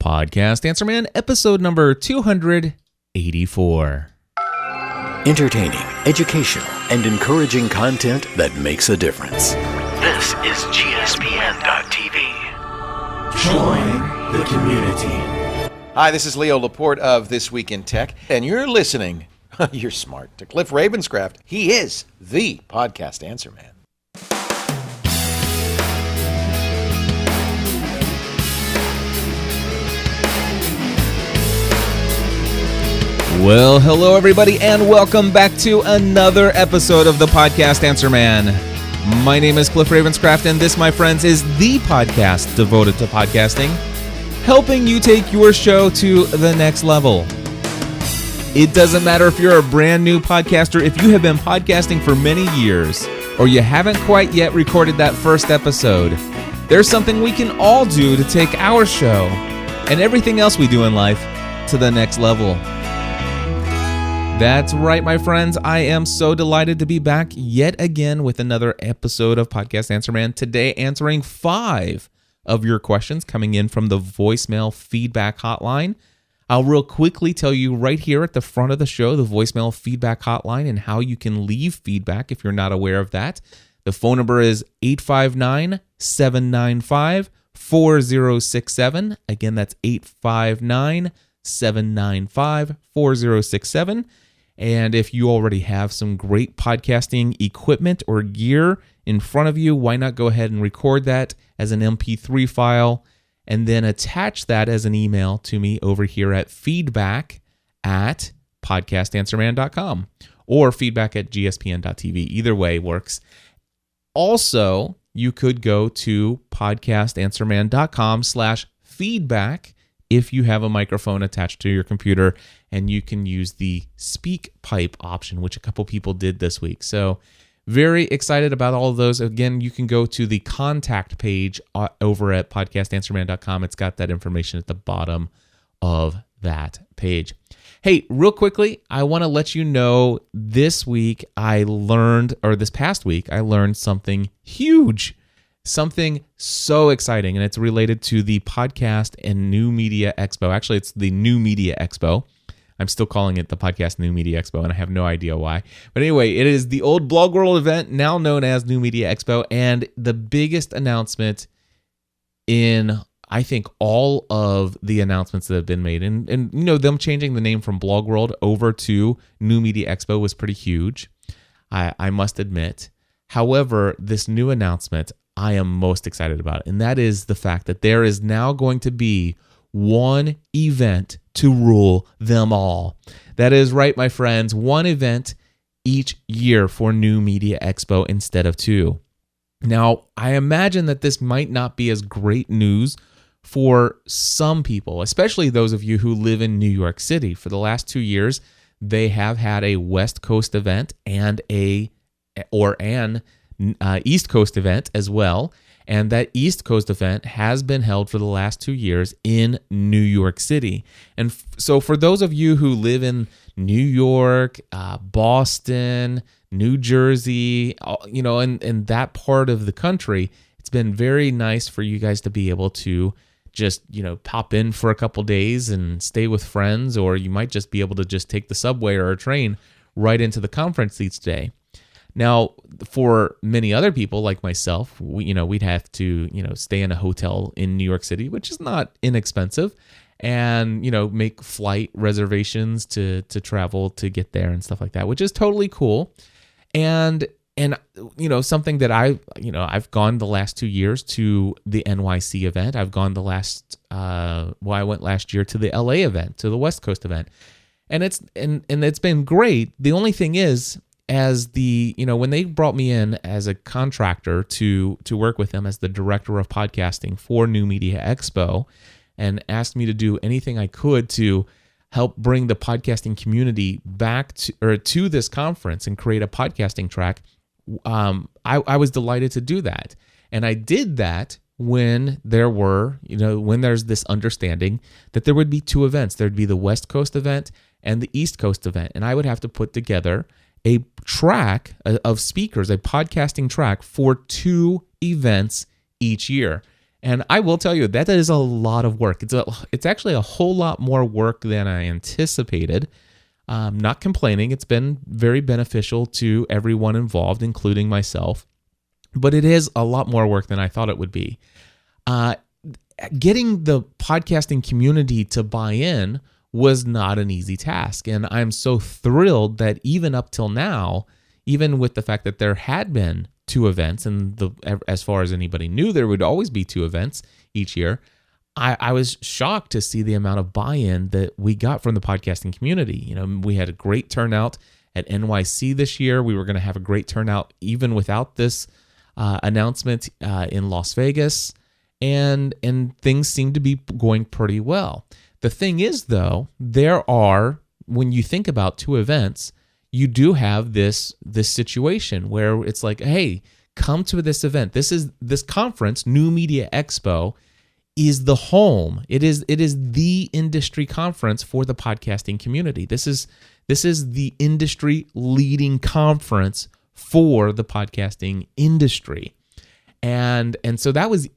Podcast Answer Man, episode number 284. Entertaining, educational, and encouraging content that makes a difference. This is GSPN.TV. Join the community. Hi, this is Leo Laporte of This Week in Tech, and you're listening, you're smart, to Cliff Ravenscraft. He is the Podcast Answer Man. Well, hello everybody, and welcome back to another episode of the Podcast Answer Man. My name is Cliff Ravenscraft, and this, my friends, is the podcast devoted to podcasting, helping you take your show to the next level. It doesn't matter if you're a brand new podcaster, if you have been podcasting for many years, or you haven't quite yet recorded that first episode. There's something we can all do to take our show and everything else we do in life to the next level. That's right, my friends. I am so delighted to be back yet again with another episode of Podcast Answer Man. Today, answering 5 of your questions coming in from the voicemail feedback hotline. I'll real quickly tell you right here at the front of the show, the voicemail feedback hotline and how you can leave feedback if you're not aware of that. The phone number is 859-795-4067. Again, that's 859-795-4067. And if you already have some great podcasting equipment or gear in front of you, why not go ahead and record that as an MP3 file and then attach that as an email to me over here at feedback@podcastanswerman.com or feedback@gspn.tv. Either way works. Also, you could go to podcastanswerman.com/feedback if you have a microphone attached to your computer, and you can use the speak pipe option, which a couple people did this week. So very excited about all of those. Again, you can go to the contact page over at podcastanswerman.com. It's got that information at the bottom of that page. Hey, real quickly, I want to let you know this past week, I learned something huge. Something so exciting, and it's related to the Podcast and New Media Expo. Actually, it's the New Media Expo. I'm still calling it the Podcast New Media Expo, and I have no idea why. But anyway, it is the old Blog World event, now known as New Media Expo, and the biggest announcement in, I think, all of the announcements that have been made. And you know, them changing the name from Blog World over to New Media Expo was pretty huge, I must admit. However, this new announcement, I am most excited about it, and that is the fact that there is now going to be one event to rule them all. That is right, my friends, one event each year for New Media Expo instead of 2. Now, I imagine that this might not be as great news for some people, especially those of you who live in New York City. For the last 2 years, they have had a West Coast event and an East Coast event as well, and that East Coast event has been held for the last 2 years in New York City. And so for those of you who live in New York, Boston, New Jersey, you know, in that part of the country, it's been very nice for you guys to be able to just, you know, pop in for a couple days and stay with friends, or you might just be able to just take the subway or a train right into the conference each day. Now, for many other people like myself, we'd have to, stay in a hotel in New York City, which is not inexpensive, and, make flight reservations to travel to get there and stuff like that, which is totally cool. And something that I've gone the last 2 years to the NYC event. I've gone I went last year to the LA event, to the West Coast event. And it's been great. The only thing is, when they brought me in as a contractor to work with them as the director of podcasting for New Media Expo, and asked me to do anything I could to help bring the podcasting community back to this conference and create a podcasting track, I was delighted to do that. And I did that when there's this understanding that there would be 2 events. There'd be the West Coast event and the East Coast event. And I would have to put together a track of speakers, a podcasting track for 2 events each year. And I will tell you that is a lot of work. It's actually a whole lot more work than I anticipated. Not complaining. It's been very beneficial to everyone involved, including myself. But it is a lot more work than I thought it would be. Getting the podcasting community to buy in was not an easy task. And I'm so thrilled that even up till now, even with the fact that there had been 2 events, and as far as anybody knew, there would always be 2 events each year, I was shocked to see the amount of buy-in that we got from the podcasting community. We had a great turnout at NYC this year. We were going to have a great turnout even without this announcement in Las Vegas, and things seem to be going pretty well. The thing is, though, when you think about 2 events, you do have this situation where it's like, hey, come to this event. This conference, New Media Expo, is the home. It is the industry conference for the podcasting community. This is the industry leading conference for the podcasting industry. And so that was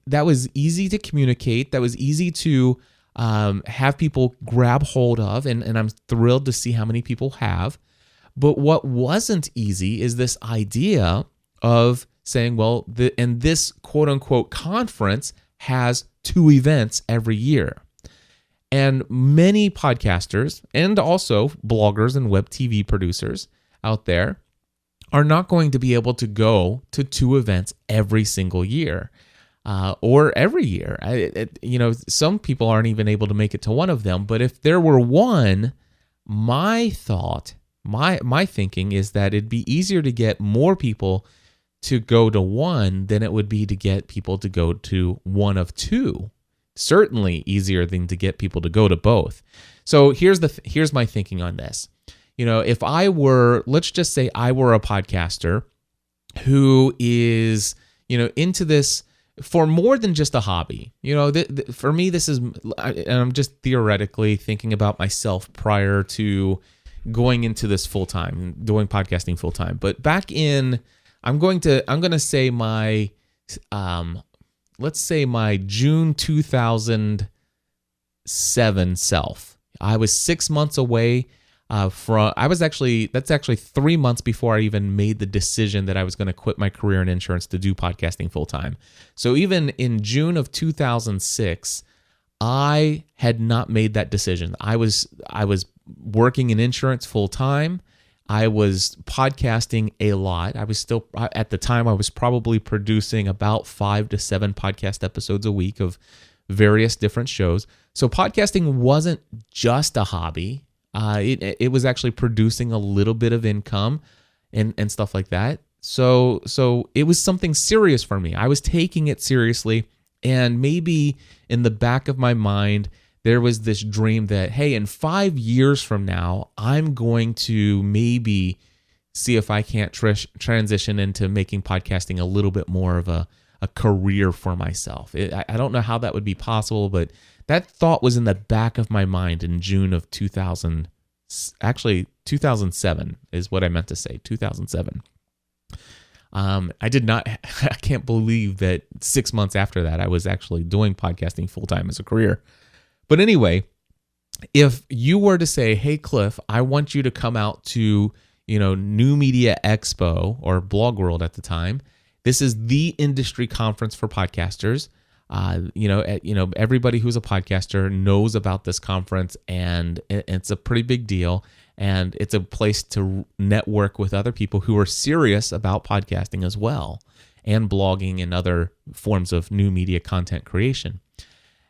easy to communicate. That was easy to have people grab hold of, and I'm thrilled to see how many people have. But what wasn't easy is this idea of saying, well, this quote unquote conference has 2 events every year. And many podcasters and also bloggers and web TV producers out there are not going to be able to go to 2 events every single year or every year. Some people aren't even able to make it to one of them. But if there were one, my thinking is that it'd be easier to get more people to go to one than it would be to get people to go to one of 2. Certainly easier than to get people to go to both. So here's my thinking on this. If let's just say I were a podcaster who is, into this for more than just a hobby. For me, this is, and I'm just theoretically thinking about myself prior to going into this full time, doing podcasting full time. But back in, I'm going to say my, let's say my June 2007 self. I was 6 months away that's actually 3 months before I even made the decision that I was going to quit my career in insurance to do podcasting full time. So even in June of 2006, I had not made that decision. I was working in insurance full time. I was podcasting a lot. I was still, at the time, I was probably producing about 5 to 7 podcast episodes a week of various different shows. So podcasting wasn't just a hobby. It was actually producing a little bit of income and stuff like that. So it was something serious for me. I was taking it seriously, and maybe in the back of my mind, there was this dream that, hey, in 5 years from now, I'm going to maybe see if I can't transition into making podcasting a little bit more of a career for myself. I don't know how that would be possible, but that thought was in the back of my mind in June of 2007 is what I meant to say, 2007. I can't believe that 6 months after that, I was actually doing podcasting full-time as a career. But anyway, if you were to say, hey, Cliff, I want you to come out to, New Media Expo or Blog World at the time. This is the industry conference for podcasters. Everybody who's a podcaster knows about this conference, and it's a pretty big deal. And it's a place to network with other people who are serious about podcasting as well, and blogging and other forms of new media content creation.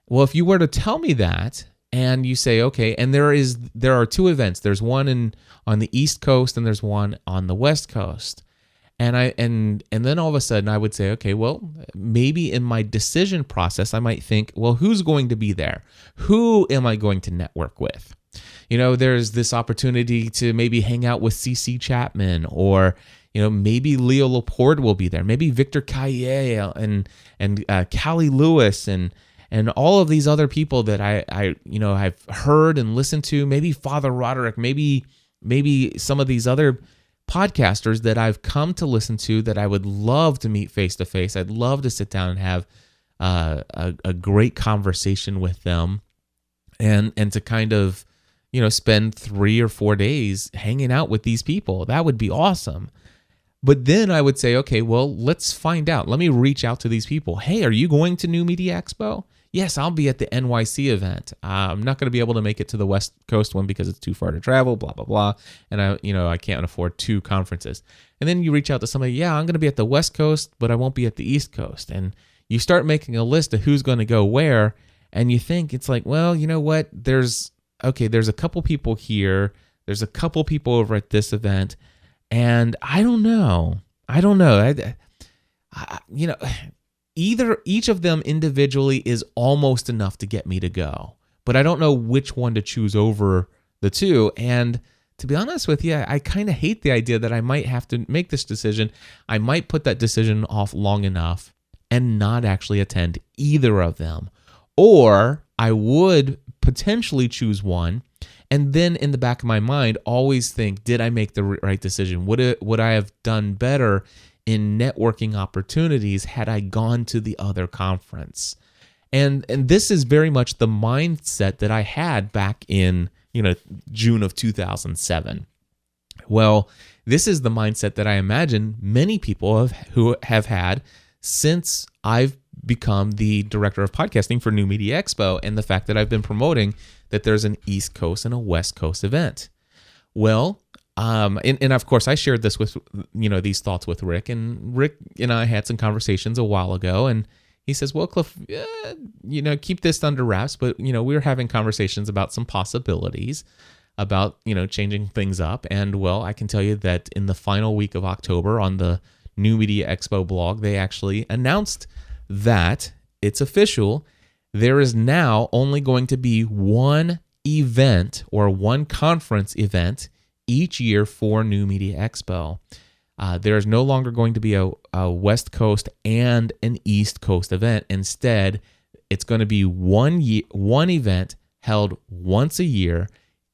Well, if you were to tell me that, and you say, okay, and there are 2 events. There's one on the East Coast, and there's one on the West Coast. And then all of a sudden I would say, okay, well, maybe in my decision process, I might think, well, who's going to be there? Who am I going to network with? There's this opportunity to maybe hang out with CC Chapman, or, maybe Leo Laporte will be there. Maybe Victor Kaye and Callie Lewis and all of these other people that I've heard and listened to. Maybe Father Roderick, maybe some of these other podcasters that I've come to listen to that I would love to meet face to face. I'd love to sit down and have a great conversation with them, and to kind of, spend 3 or 4 days hanging out with these people. That would be awesome. But then I would say, okay, well, let's find out. Let me reach out to these people. Hey, are you going to New Media Expo? Yes, I'll be at the NYC event. I'm not going to be able to make it to the West Coast one because it's too far to travel, blah, blah, blah. And I can't afford 2 conferences. And then you reach out to somebody, yeah, I'm going to be at the West Coast, but I won't be at the East Coast. And you start making a list of who's going to go where, and you think it's like, well, you know what? There's a couple people here. There's a couple people over at this event. And I don't know. Either each of them individually is almost enough to get me to go, but I don't know which one to choose over the 2. And to be honest with you, I kind of hate the idea that I might have to make this decision. I might put that decision off long enough and not actually attend either of them. Or I would potentially choose one, and then in the back of my mind always think, did I make the right decision? Would I have done better in networking opportunities had I gone to the other conference? And this is very much the mindset that I had back in June of 2007. Well, this is the mindset that I imagine many people who have had since I've become the director of podcasting for New Media Expo, and the fact that I've been promoting that there's an East Coast and a West Coast event. Well, and of course I shared this with, these thoughts with Rick, and Rick and I had some conversations a while ago, and he says, well, Cliff, keep this under wraps, but, we were having conversations about some possibilities about, changing things up. And well, I can tell you that in the final week of October on the New Media Expo blog, they actually announced that it's official. There is now only going to be one event or one conference event each year for New Media Expo. There is no longer going to be a West Coast and an East Coast event. Instead, it's going to be one event held once a year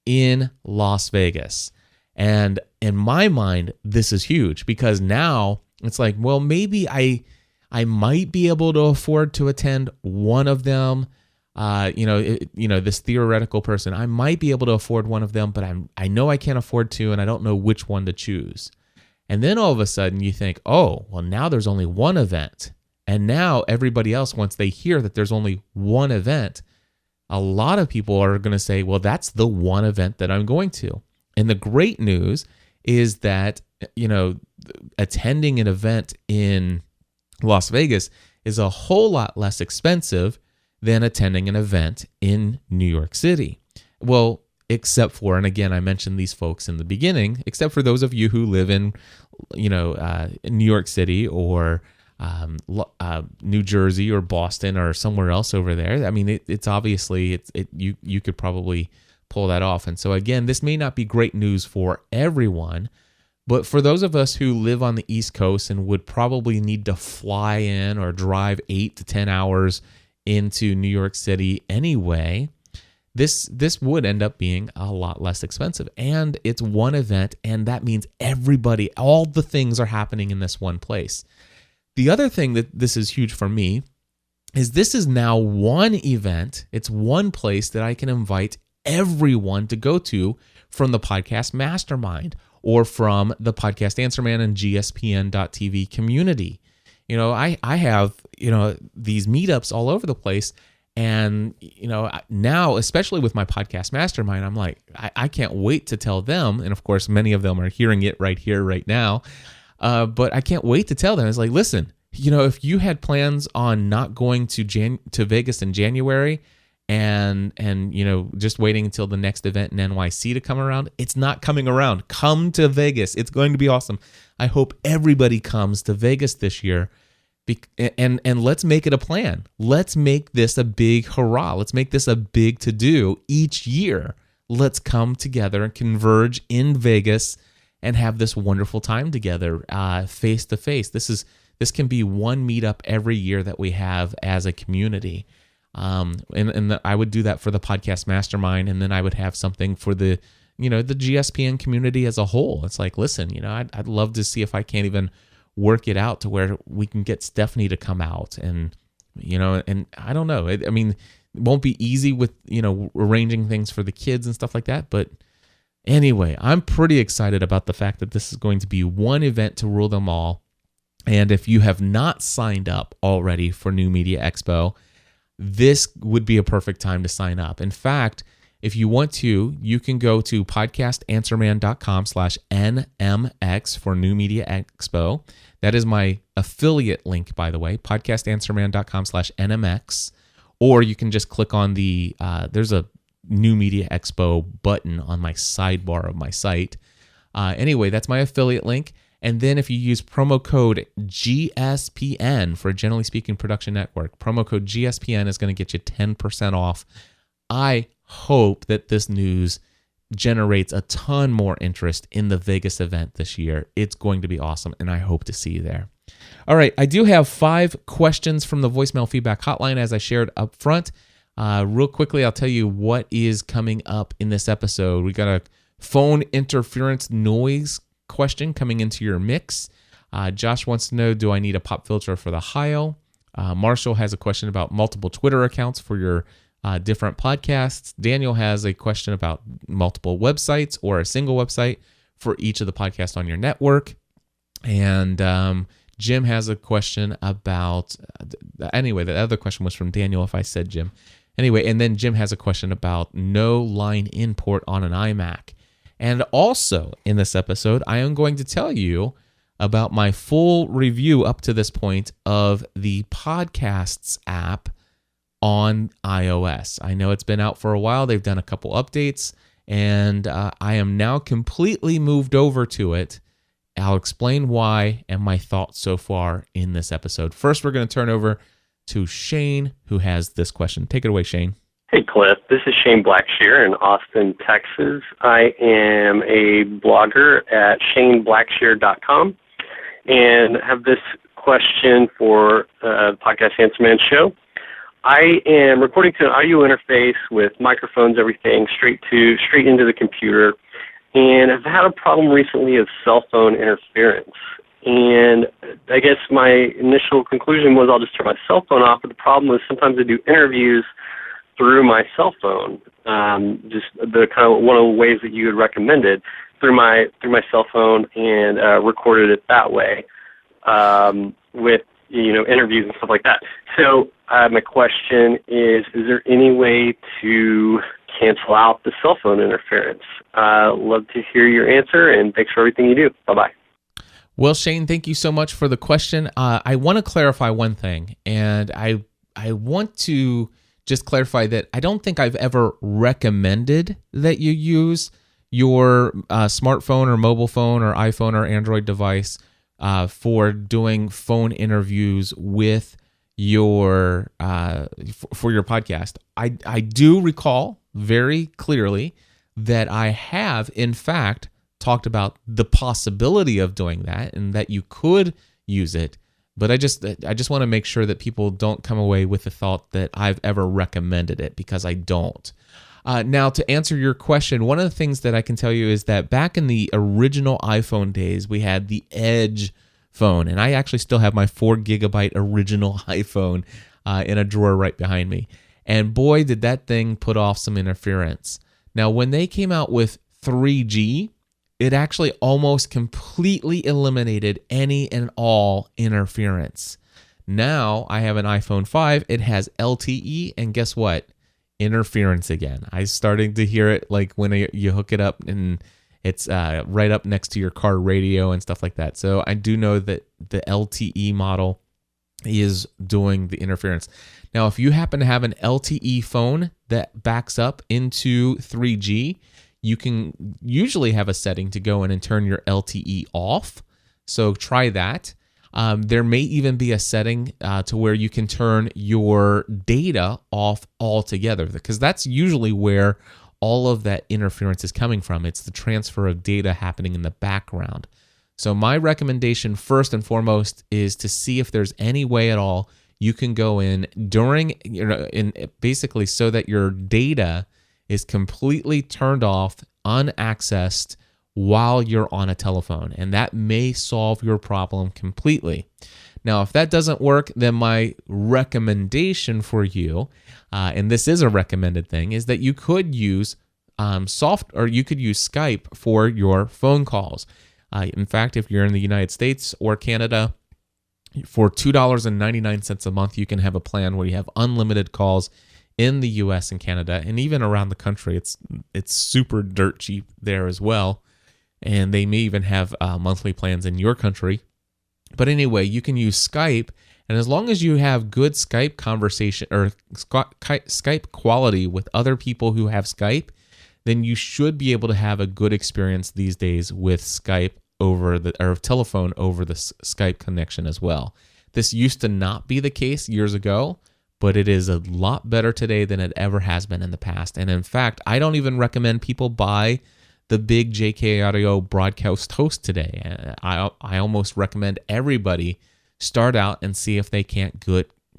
in Las Vegas. And in my mind, this is huge, because now it's like, well, maybe I might be able to afford to attend one of them. This theoretical person, I might be able to afford one of them, but I know I can't afford 2, and I don't know which one to choose. And then all of a sudden you think, oh, well, now there's only one event. And now everybody else, once they hear that there's only one event, a lot of people are going to say, well, that's the one event that I'm going to. And the great news is that, attending an event in Las Vegas is a whole lot less expensive than attending an event in New York City. Well, except for, and again, I mentioned these folks in the beginning, except for those of you who live in, New York City or New Jersey or Boston or somewhere else over there. I mean, it's obviously, you could probably pull that off. And so again, this may not be great news for everyone, but for those of us who live on the East Coast and would probably need to fly in or drive 8 to 10 hours into New York City anyway, this would end up being a lot less expensive. And it's one event, and that means everybody, all the things are happening in this one place. The other thing that this is huge for me is this is now one event. It's one place that I can invite everyone to go to from the Podcast Mastermind or from the Podcast Answer Man and GSPN.TV community. I have, these meetups all over the place. And, now, especially with my Podcast Mastermind, I'm like, I can't wait to tell them. And of course, many of them are hearing it right here, right now. But I can't wait to tell them. It's like, listen, if you had plans on not going to Vegas in January and just waiting until the next event in NYC to come around, it's not coming around. Come to Vegas. It's going to be awesome. I hope everybody comes to Vegas this year. And let's make it a plan. Let's make this a big hurrah. Let's make this a big to-do each year. Let's come together and converge in Vegas and have this wonderful time together, face to face. This can be one meetup every year that we have as a community. And I would do that for the Podcast Mastermind, and then I would have something for the GSPN community as a whole. It's like, listen, I'd love to see if I can't even work it out to where we can get Stephanie to come out and and I don't know. I mean, it won't be easy with, arranging things for the kids and stuff like that. But anyway, I'm pretty excited about the fact that this is going to be one event to rule them all. And if you have not signed up already for New Media Expo, this would be a perfect time to sign up. In fact, if you want to, you can go to podcastanswerman.com/NMX for New Media Expo. That is my affiliate link, by the way, podcastanswerman.com/NMX. Or you can just click on there's a New Media Expo button on my sidebar of my site. Anyway, that's my affiliate link. And then if you use promo code GSPN for Generally Speaking Production Network, promo code GSPN is going to get you 10% off. I hope that this news generates a ton more interest in the Vegas event this year. It's going to be awesome, and I hope to see you there. All right, I do have 5 questions from the voicemail feedback hotline, as I shared up front. Real quickly, I'll tell you what is coming up in this episode. We got a phone interference noise question coming into your mix. Josh wants to know, do I need a pop filter for the Hio? Marshall has a question about multiple Twitter accounts for your different podcasts. Daniel has a question about multiple websites or a single website for each of the podcasts on your network. And Jim has a question about, anyway, the other question was from Daniel, if I said Jim. Anyway, and then Jim has a question about no line in port on an iMac. And also in this episode, I am going to tell you about my full review up to this point of the Podcasts app on iOS. I know it's been out for a while. They've done a couple updates, and I am now completely moved over to it. I'll explain why and my thoughts so far in this episode. First, we're going to turn over to Shane, who has this question. Take it away, Shane. Hey, Cliff. This is Shane Blackshear in Austin, Texas. I am a blogger at shaneblackshear.com and have this question for the Podcast Answer Man show. I am recording to an audio interface with microphones, everything, straight into the computer, and I've had a problem recently of cell phone interference. And I guess my initial conclusion was I'll just turn my cell phone off, but the problem is sometimes I do interviews through my cell phone, just the kind of one of the ways that you had recommended, through my cell phone, and recorded it that way with interviews and stuff like that. So my question is there any way to cancel out the cell phone interference? Love to hear your answer, and thanks for everything you do. Bye-bye. Well, Shane, thank you so much for the question. I want to clarify one thing, and I want to just clarify that I don't think I've ever recommended that you use your smartphone or mobile phone or iPhone or Android device for doing phone interviews with your for your podcast. I do recall very clearly that I have, in fact, talked about the possibility of doing that and that you could use it. But I just want to make sure that people don't come away with the thought that I've ever recommended it, because I don't. Now, to answer your question, one of the things that I can tell you is that back in the original iPhone days, we had the Edge phone, and I actually still have my 4 gigabyte original iPhone in a drawer right behind me. And boy, did that thing put off some interference. Now, when they came out with 3G, it actually almost completely eliminated any and all interference. Now I have an iPhone 5. It has LTE, and guess what? Interference again. I'm starting to hear it like when you hook it up and it's right up next to your car radio and stuff like that. So I do know that the LTE model is doing the interference. Now, if you happen to have an LTE phone that backs up into 3G, you can usually have a setting to go in and turn your LTE off. So try that. There may even be a setting to where you can turn your data off altogether, because that's usually where all of that interference is coming from. It's the transfer of data happening in the background. So my recommendation first and foremost is to see if there's any way at all you can go in during, basically so that your data is completely turned off, unaccessed while you're on a telephone, and that may solve your problem completely. Now, if that doesn't work, then my recommendation for you, and this is a recommended thing, is that you could use you could use Skype for your phone calls. In fact, if you're in the United States or Canada, for $2.99 a month, you can have a plan where you have unlimited calls in the U.S. and Canada, and even around the country. It's super dirt cheap there as well, and they may even have monthly plans in your country. But anyway, you can use Skype, and as long as you have good Skype conversation or Skype quality with other people who have Skype, then you should be able to have a good experience these days with Skype or telephone over the Skype connection as well. This used to not be the case years ago, but it is a lot better today than it ever has been in the past. And in fact, I don't even recommend people buy the big JK Audio broadcast host today. I almost recommend everybody start out and see if they can't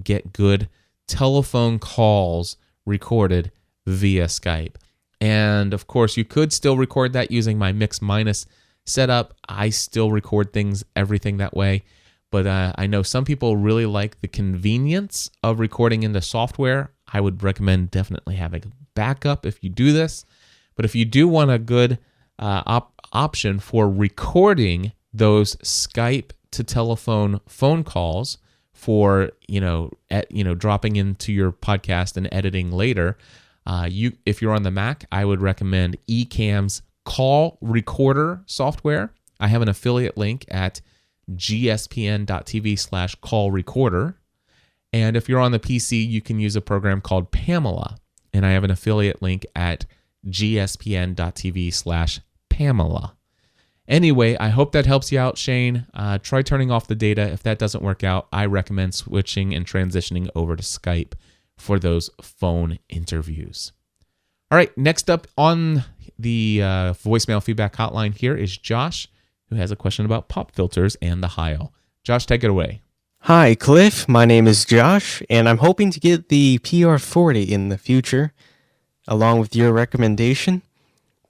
get good telephone calls recorded via Skype. And of course, you could still record that using my Mix Minus setup. I still record everything that way. But I know some people really like the convenience of recording into software. I would recommend definitely having a backup if you do this. But if you do want a good option for recording those Skype to telephone phone calls for dropping into your podcast and editing later, if you're on the Mac, I would recommend Ecamm's call recorder software. I have an affiliate link at gspn.tv/call recorder. And if you're on the PC, you can use a program called Pamela. And I have an affiliate link at gspn.tv/Pamela. Anyway, I hope that helps you out, Shane. Try turning off the data. If that doesn't work out, I recommend switching and transitioning over to Skype for those phone interviews. All right, next up on the voicemail feedback hotline here is Josh, who has a question about pop filters and the Heil. Josh, take it away. Hi, Cliff. My name is Josh, and I'm hoping to get the PR40 in the future, along with your recommendation.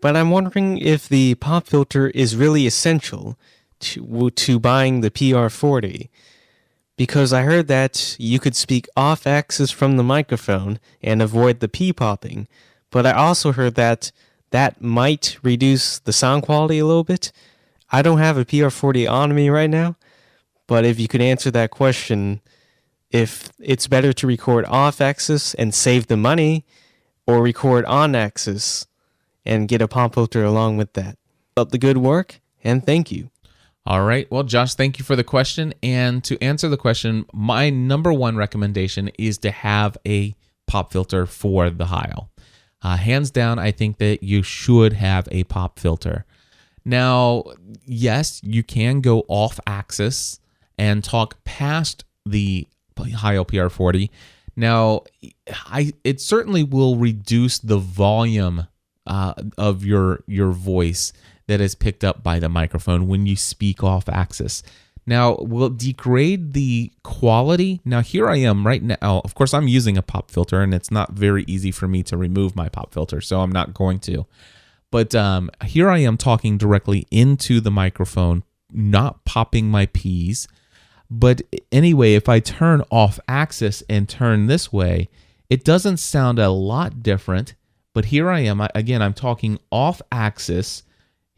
But I'm wondering if the pop filter is really essential to buying the PR40, because I heard that you could speak off-axis from the microphone and avoid the P-popping, but I also heard that might reduce the sound quality a little bit. I don't have a PR40 on me right now, but if you could answer that question, if it's better to record off-axis and save the money, or record on-axis and get a pop filter along with that. Keep up the good work, and thank you. All right. Well, Josh, thank you for the question. And to answer the question, my number one recommendation is to have a pop filter for the Heil. Hands down, I think that you should have a pop filter. Now, yes, you can go off axis and talk past the Heil PR40. Now, it certainly will reduce the volume of your voice that is picked up by the microphone when you speak off axis. Now, will it degrade the quality? Now, here I am right now. Of course, I'm using a pop filter, and it's not very easy for me to remove my pop filter, so I'm not going to. But here I am talking directly into the microphone, not popping my Ps. But anyway, if I turn off axis and turn this way, it doesn't sound a lot different. But here I am, again, I'm talking off axis,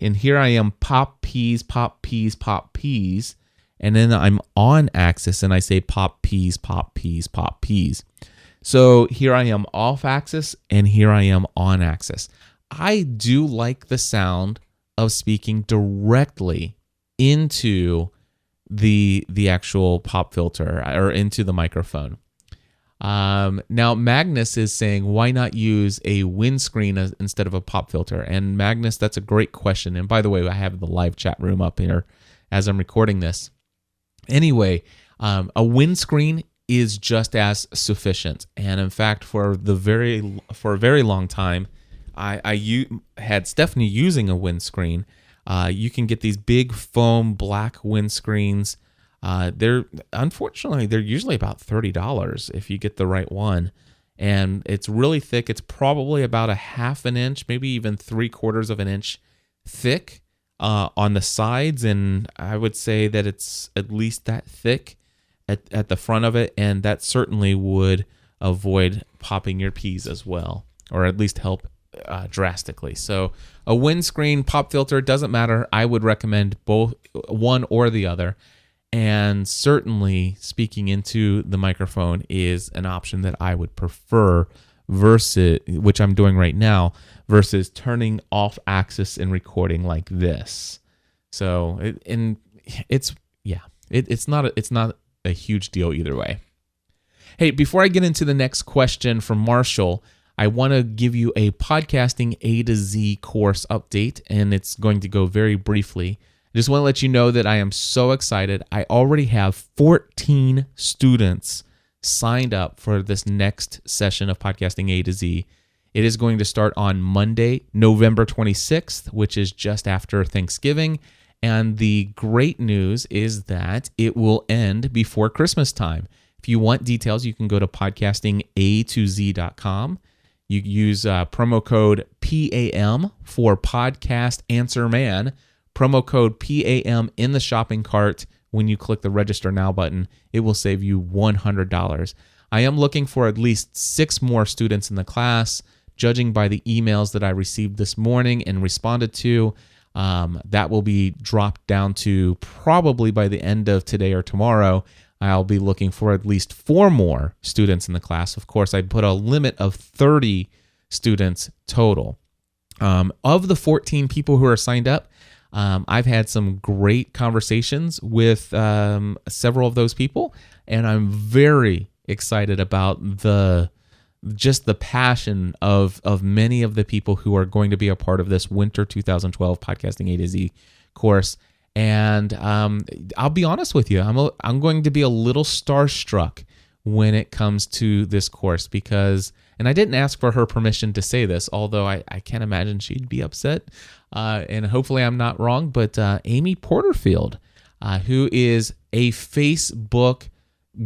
and here I am pop Ps, pop Ps, pop Ps. And then I'm on axis and I say pop Ps, pop Ps, pop Ps. So here I am off axis and here I am on axis. I do like the sound of speaking directly into the actual pop filter or into the microphone. Now Magnus is saying, why not use a windscreen instead of a pop filter? And Magnus, that's a great question. And by the way, I have the live chat room up here as I'm recording this. Anyway, a windscreen is just as sufficient. And in fact, for a very long time, I had Stephanie using a windscreen. You can get these big foam black windscreens. They're usually about $30 if you get the right one. And it's really thick. It's probably about a half an inch, maybe even 3/4 of an inch thick on the sides. And I would say that it's at least that thick at the front of it, and that certainly would avoid popping your P's as well, or at least help drastically. So a windscreen pop filter, doesn't matter. I would recommend both, one or the other. And certainly speaking into the microphone is an option that I would prefer versus, which I'm doing right now, versus turning off Axis and recording like this. So it's not a huge deal either way. Hey, before I get into the next question from Marshall, I want to give you a podcasting A to Z course update, and it's going to go very briefly. I just want to let you know that I am so excited. I already have 14 students signed up for this next session of Podcasting A to Z. It is going to start on Monday, November 26th, which is just after Thanksgiving. And the great news is that it will end before Christmas time. If you want details, you can go to podcastinga2z.com. You use promo code PAM for Podcast Answer Man. Promo code PAM in the shopping cart. When you click the Register Now button, it will save you $100. I am looking for at least 6 more students in the class. Judging by the emails that I received this morning and responded to, that will be dropped down to probably by the end of today or tomorrow. I'll be looking for at least 4 more students in the class. Of course, I put a limit of 30 students total. Of the 14 people who are signed up, I've had some great conversations with several of those people, and I'm very excited about the passion of many of the people who are going to be a part of this winter 2012 Podcasting A to Z course. And I'll be honest with you, I'm going to be a little starstruck when it comes to this course because, and I didn't ask for her permission to say this, although I can't imagine she'd be upset. And hopefully I'm not wrong, but Amy Porterfield, who is a Facebook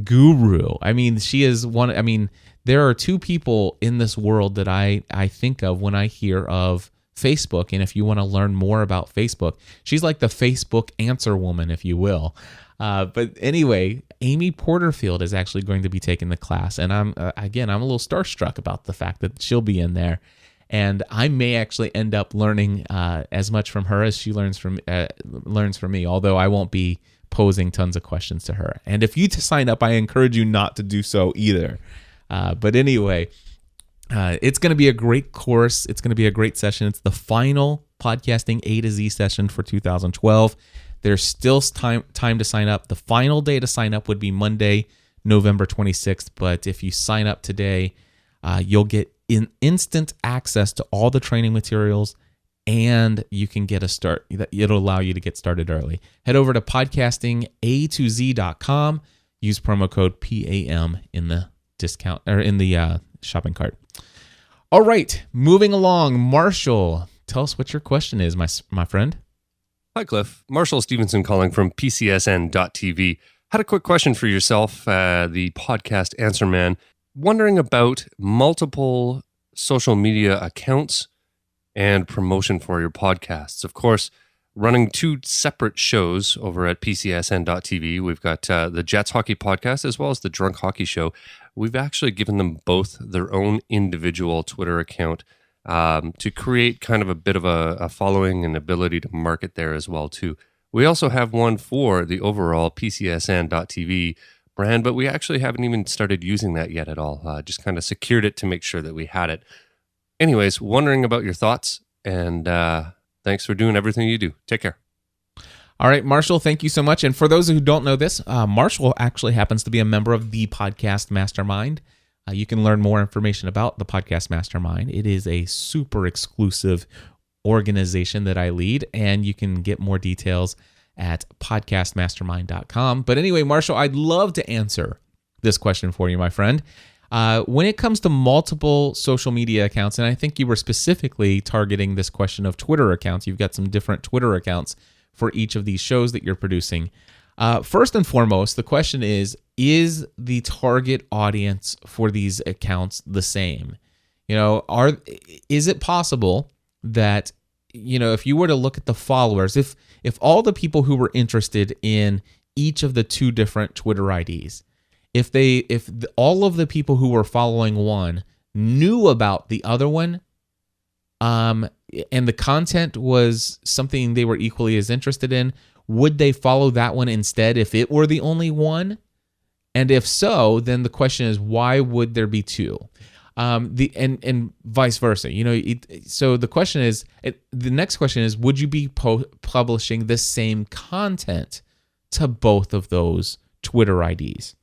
guru. I mean, she is one. I mean, there are 2 people in this world that I think of when I hear of Facebook. And if you want to learn more about Facebook, she's like the Facebook answer woman, if you will. But anyway, Amy Porterfield is actually going to be taking the class. And I'm a little starstruck about the fact that she'll be in there. And I may actually end up learning as much from her as she learns from me, although I won't be posing tons of questions to her. And if you sign up, I encourage you not to do so either. But anyway, it's going to be a great course. It's going to be a great session. It's the final Podcasting A to Z session for 2012. There's still time to sign up. The final day to sign up would be Monday, November 26th. But if you sign up today, you'll get instant access to all the training materials, and you can get a start. It'll allow you to get started early. Head over to podcastinga2z.com. Use promo code PAM in the discount or in the shopping cart. All right, moving along. Marshall, tell us what your question is, my friend. Hi, Cliff. Marshall Stevenson calling from PCSN.TV. Had a quick question for yourself, the podcast answer man. Wondering about multiple social media accounts and promotion for your podcasts. Of course, running 2 separate shows over at PCSN.TV. We've got the Jets Hockey Podcast as well as the Drunk Hockey Show. We've actually given them both their own individual Twitter account to create kind of a bit of a following and ability to market there as well too. We also have one for the overall PCSN.TV brand, but we actually haven't even started using that yet at all. Just kind of secured it to make sure that we had it. Anyways, wondering about your thoughts, and thanks for doing everything you do. Take care. All right, Marshall, thank you so much. And for those who don't know this, Marshall actually happens to be a member of the Podcast Mastermind. You can learn more information about the Podcast Mastermind. It is a super exclusive organization that I lead, and you can get more details at podcastmastermind.com. But anyway, Marshall, I'd love to answer this question for you, my friend. When it comes to multiple social media accounts, and I think you were specifically targeting this question of Twitter accounts, you've got some different Twitter accounts for each of these shows that you're producing. First and foremost, the question is the target audience for these accounts the same? You know, is it possible that, you know, if you were to look at the followers, if all the people who were interested in each of the two different Twitter IDs. If all of the people who were following one knew about the other one, and the content was something they were equally as interested in, would they follow that one instead if it were the only one? And if so, then the question is, why would there be two? And vice versa. So the question is, the next question is, would you be publishing the same content to both of those Twitter IDs?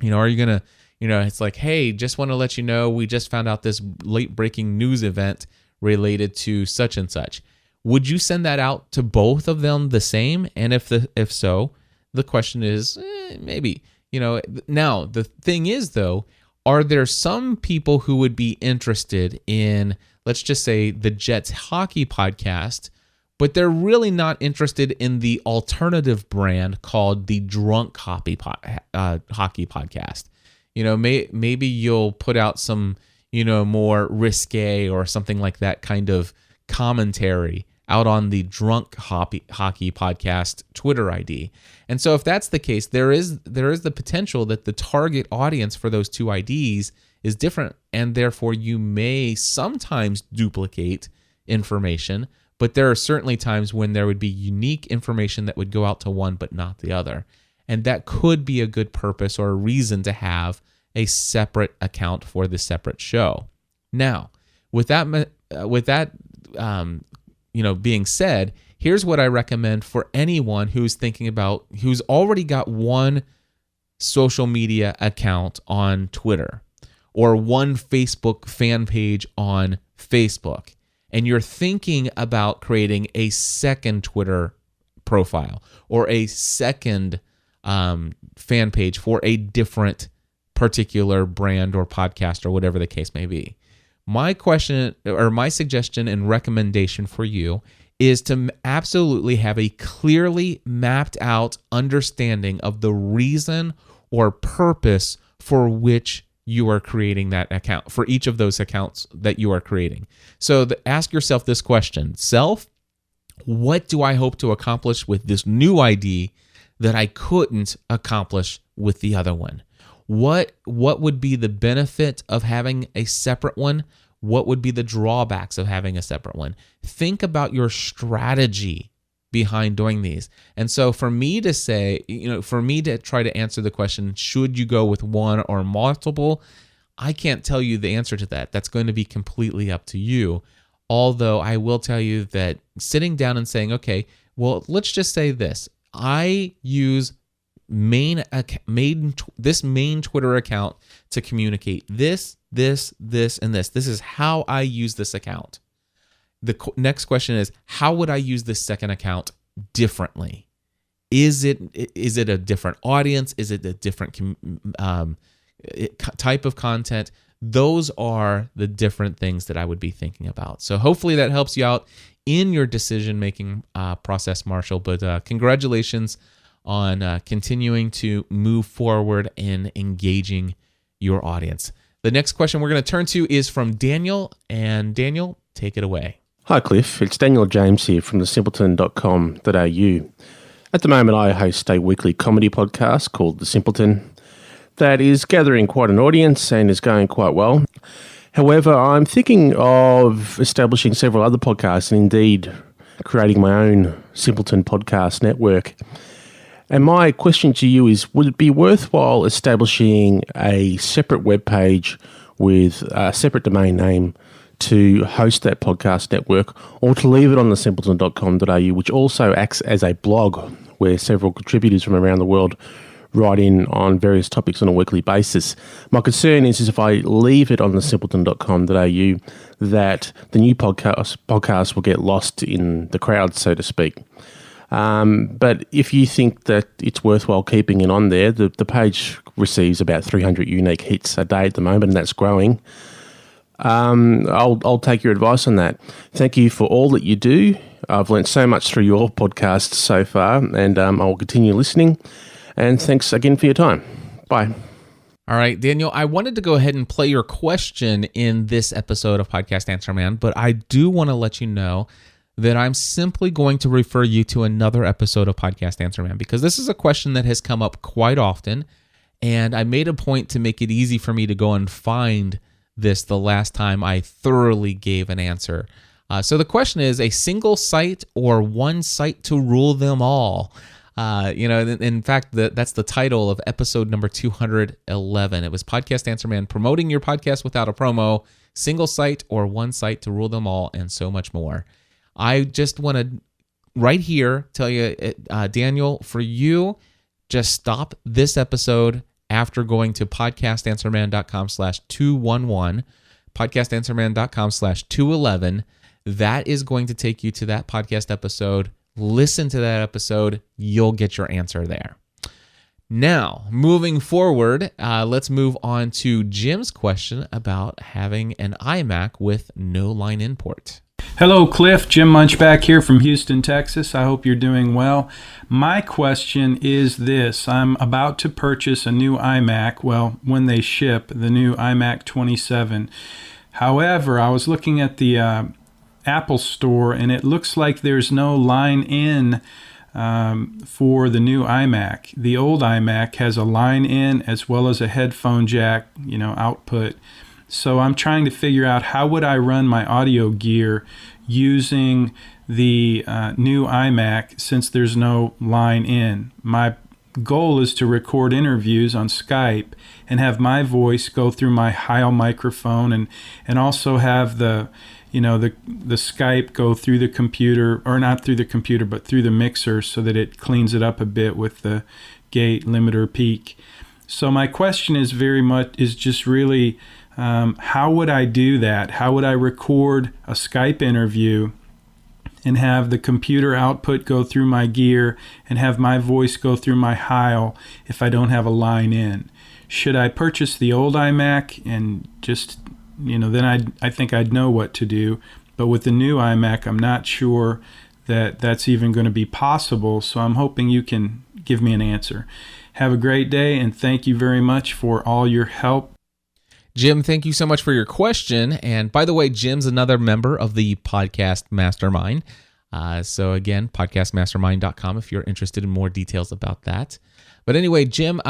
Are you gonna, it's like, hey, just want to let you know, we just found out this late breaking news event related to such and such. Would you send that out to both of them the same? And if so, the question is, maybe. Now the thing is, though, are there some people who would be interested in, let's just say, the Jets hockey podcast, but they're really not interested in the alternative brand called the Drunk Hockey podcast? Maybe you'll put out some, more risque or something like that kind of commentary out on the Drunk Hockey podcast Twitter ID. And so if that's the case, there is the potential that the target audience for those two IDs is different, and therefore you may sometimes duplicate information, but there are certainly times when there would be unique information that would go out to one but not the other. And that could be a good purpose or a reason to have a separate account for the separate show. Now, with that being said, here's what I recommend for anyone who's who's already got one social media account on Twitter or one Facebook fan page on Facebook, and you're thinking about creating a second Twitter profile or a second fan page for a different particular brand or podcast or whatever the case may be. My question or my suggestion and recommendation for you is to absolutely have a clearly mapped out understanding of the reason or purpose for which you are creating that account, for each of those accounts that you are creating. So ask yourself this question: self, what do I hope to accomplish with this new ID that I couldn't accomplish with the other one? What would be the benefit of having a separate one? What would be the drawbacks of having a separate one? Think about your strategy behind doing these. And so for me to try to answer the question, should you go with one or multiple? I can't tell you the answer to that. That's going to be completely up to you. Although I will tell you that sitting down and saying, okay, well, let's just say this. I use this main Twitter account to communicate this, and this. This is how I use this account. The next question is, how would I use this second account differently? Is it a different audience? Is it a different type of content? Those are the different things that I would be thinking about. So hopefully that helps you out in your decision-making process, Marshall. But congratulations on continuing to move forward and engaging your audience. The next question we're going to turn to is from Daniel. And Daniel, take it away. Hi, Cliff. It's Daniel James here from thesimpleton.com.au. At the moment, I host a weekly comedy podcast called The Simpleton that is gathering quite an audience and is going quite well. However, I'm thinking of establishing several other podcasts and indeed creating my own Simpleton podcast network. And my question to you is, would it be worthwhile establishing a separate webpage with a separate domain name to host that podcast network, or to leave it on thesimpleton.com.au, which also acts as a blog where several contributors from around the world write in on various topics on a weekly basis? My concern is if I leave it on thesimpleton.com.au, that the new podcast will get lost in the crowd, so to speak. But if you think that it's worthwhile keeping it on there, the page receives about 300 unique hits a day at the moment, and that's growing. I'll take your advice on that. Thank you for all that you do. I've learnt so much through your podcast so far, and I'll continue listening. And thanks again for your time. Bye. All right, Daniel, I wanted to go ahead and play your question in this episode of Podcast Answer Man, but I do want to let you know then I'm simply going to refer you to another episode of Podcast Answer Man, because this is a question that has come up quite often, and I made a point to make it easy for me to go and find this the last time I thoroughly gave an answer. So the question is, a single site or one site to rule them all? In fact, that's the title of episode number 211. It was Podcast Answer Man, promoting your podcast without a promo, single site or one site to rule them all, and so much more. I just want to right here tell you, Daniel, for you, just stop this episode after going to podcastanswerman.com/211, podcastanswerman.com/211. That is going to take you to that podcast episode. Listen to that episode. You'll get your answer there. Now, moving forward, let's move on to Jim's question about having an iMac with no line in port. Hello, Cliff. Jim Munchback here from Houston, Texas. I hope you're doing well. My question is this. I'm about to purchase a new iMac, well, when they ship, the new iMac 27. However, I was looking at the Apple Store, and it looks like there's no line in for the new iMac. The old iMac has a line in as well as a headphone jack, output. So I'm trying to figure out how would I run my audio gear using the new iMac since there's no line in. My goal is to record interviews on Skype and have my voice go through my Heil microphone and also have the Skype go through the computer, or not through the computer, but through the mixer so that it cleans it up a bit with the gate, limiter, peak. So my question is just really, how would I do that? How would I record a Skype interview and have the computer output go through my gear and have my voice go through my Heil if I don't have a line in? Should I purchase the old iMac and just, then I think I'd know what to do. But with the new iMac, I'm not sure that that's even going to be possible. So I'm hoping you can give me an answer. Have a great day, and thank you very much for all your help. Jim, thank you so much for your question. And by the way, Jim's another member of the Podcast Mastermind. So again, podcastmastermind.com if you're interested in more details about that. But anyway, Jim,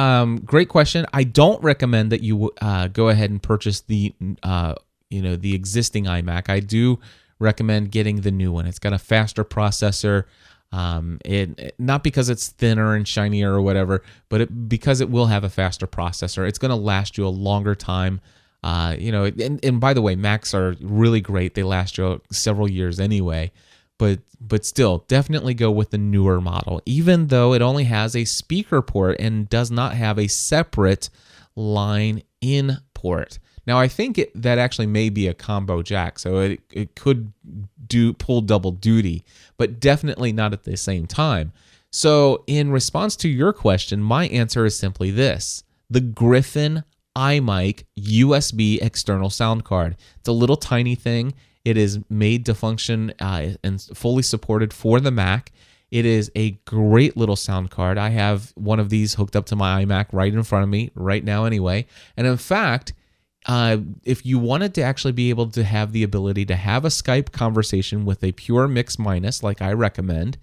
great question. I don't recommend that you go ahead and purchase the existing iMac. I do recommend getting the new one. It's got a faster processor. Not because it's thinner and shinier or whatever, but because it will have a faster processor. It's going to last you a longer time. And by the way, Macs are really great. They last you several years anyway. But still, definitely go with the newer model, even though it only has a speaker port and does not have a separate line in port. Now, I think that actually may be a combo jack, so it could pull double duty, but definitely not at the same time. So in response to your question, my answer is simply this: the Griffin iMic USB external sound card. It's a little tiny thing. It is made to function and fully supported for the Mac. It is a great little sound card. I have one of these hooked up to my iMac right in front of me right now anyway. And in fact, if you wanted to actually be able to have the ability to have a Skype conversation with a pure mix minus, like I recommend,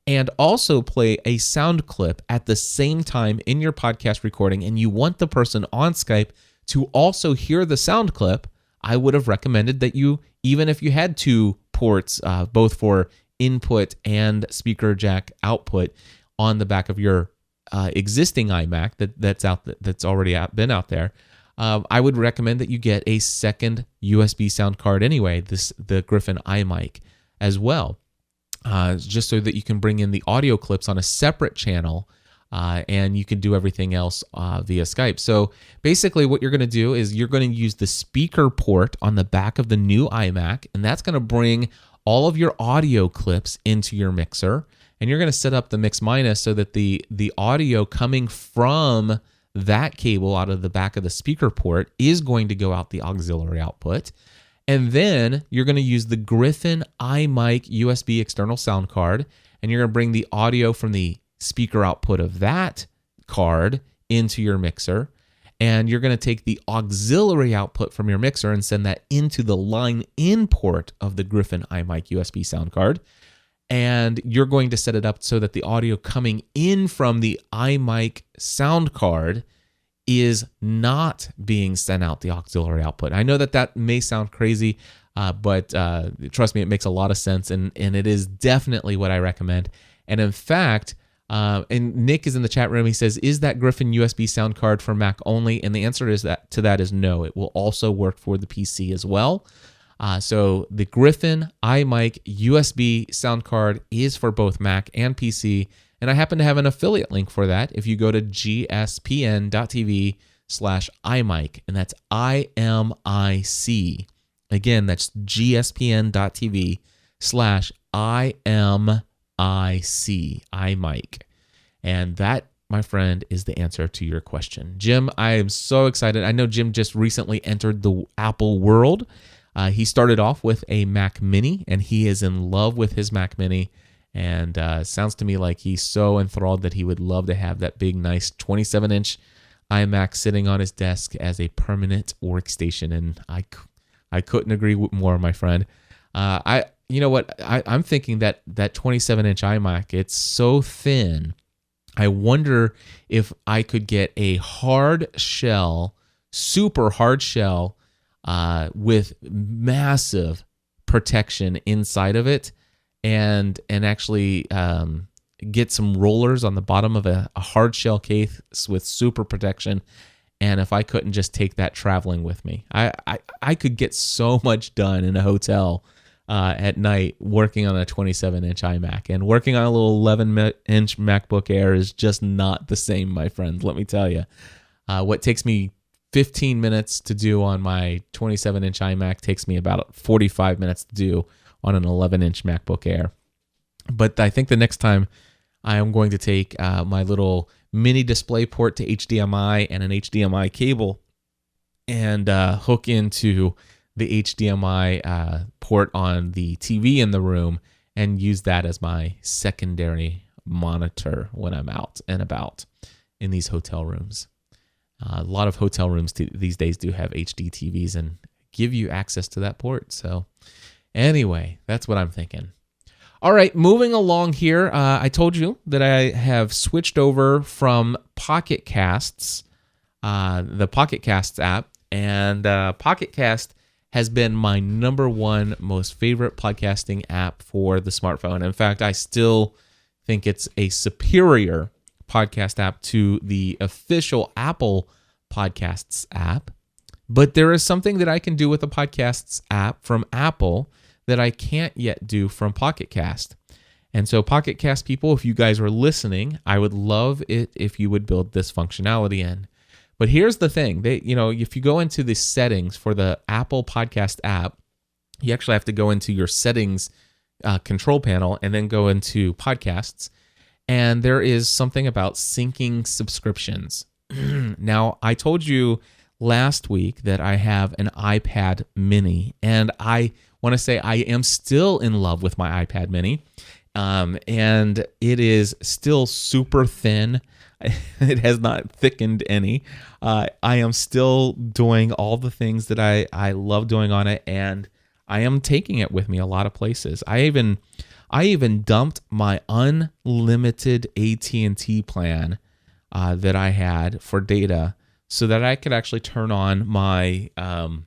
and also play a sound clip at the same time in your podcast recording, and you want the person on Skype to also hear the sound clip, I would have recommended that you, even if you had two ports, both for input and speaker jack output on the back of your existing iMac that's already been out there, I would recommend that you get a second USB sound card anyway, the Griffin iMic as well, just so that you can bring in the audio clips on a separate channel, and you can do everything else via Skype. So basically what you're going to do is you're going to use the speaker port on the back of the new iMac, and that's going to bring all of your audio clips into your mixer, and you're going to set up the mix minus so that the audio coming from that cable out of the back of the speaker port is going to go out the auxiliary output. And then you're going to use the Griffin iMic USB external sound card, and you're going to bring the audio from the speaker output of that card into your mixer. and you're going to take the auxiliary output from your mixer and send that into the line in port of the Griffin iMic USB sound card. And you're going to set it up so that the audio coming in from the iMic sound card is not being sent out the auxiliary output. I know that may sound crazy, but trust me, it makes a lot of sense, and it is definitely what I recommend. And in fact, and Nick is in the chat room. He says, "Is that Griffin USB sound card for Mac only?" And the answer is that is no. It will also work for the PC as well. So the Griffin iMic USB sound card is for both Mac and PC. And I happen to have an affiliate link for that. If you go to gspn.tv/iMic, and that's IMIC. Again, that's gspn.tv/IMIC, iMic. And that, my friend, is the answer to your question. Jim, I am so excited. I know Jim just recently entered the Apple world. He started off with a Mac Mini, and he is in love with his Mac Mini. And sounds to me like he's so enthralled that he would love to have that big, nice 27-inch iMac sitting on his desk as a permanent workstation. And I couldn't agree more, my friend. You know what? I'm thinking that 27-inch iMac, it's so thin. I wonder if I could get a hard shell, super hard shell, with massive protection inside of it, and actually get some rollers on the bottom of a hard shell case with super protection. And if I couldn't just take that traveling with me, I could get so much done in a hotel at night working on a 27-inch iMac. And working on a little 11-inch MacBook Air is just not the same, my friend. Let me tell you. What takes me 15 minutes to do on my 27-inch iMac takes me about 45 minutes to do on an 11-inch MacBook Air. But I think the next time I am going to take my little mini display port to HDMI and an HDMI cable and hook into the HDMI port on the TV in the room and use that as my secondary monitor when I'm out and about in these hotel rooms. A lot of hotel rooms these days do have HD TVs and give you access to that port. So anyway, that's what I'm thinking. All right, moving along here. I told you that I have switched over from Pocket Casts, the Pocket Casts app, and Pocket Cast has been my number one most favorite podcasting app for the smartphone. In fact, I still think it's a superior podcast app to the official Apple Podcasts app. But there is something that I can do with the Podcasts app from Apple that I can't yet do from Pocket Cast. And so Pocket Cast people, if you guys are listening, I would love it if you would build this functionality in. But here's the thing, if you go into the settings for the Apple Podcast app, you actually have to go into your settings control panel and then go into podcasts. And there is something about syncing subscriptions. Now, I told you last week that I have an iPad mini, and I want to say I am still in love with my iPad mini, and it is still super thin. It has not thickened any. I am still doing all the things that I love doing on it, and I am taking it with me a lot of places. I even dumped my unlimited AT&T plan that I had for data so that I could actually turn on my mobile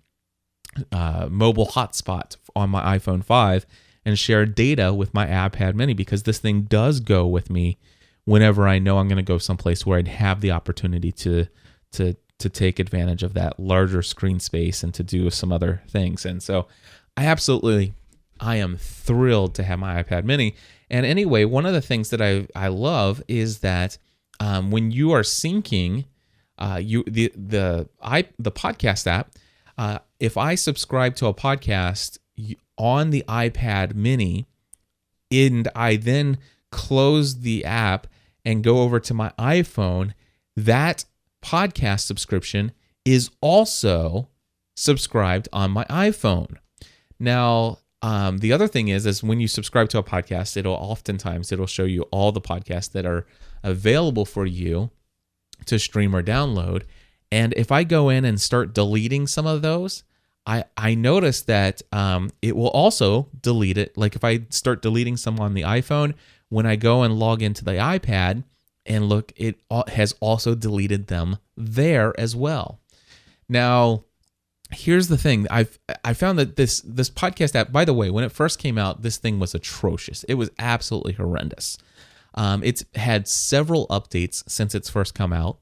hotspot on my iPhone 5 and share data with my iPad mini, because this thing does go with me whenever I know I'm going to go someplace where I'd have the opportunity to take advantage of that larger screen space and to do some other things. And so I am thrilled to have my iPad mini. And anyway, one of the things that I love is that when you are syncing the podcast app, if I subscribe to a podcast on the iPad mini and I then close the app and go over to my iPhone, that podcast subscription is also subscribed on my iPhone. Now, the other thing is when you subscribe to a podcast, it'll show you all the podcasts that are available for you to stream or download. And if I go in and start deleting some of those, I notice that it will also delete it. Like if I start deleting some on the iPhone, when I go and log into the iPad and look, it has also deleted them there as well. Now, here's the thing. I found that this podcast app, by the way, when it first came out, this thing was atrocious. It was absolutely horrendous. It's had several updates since it's first come out.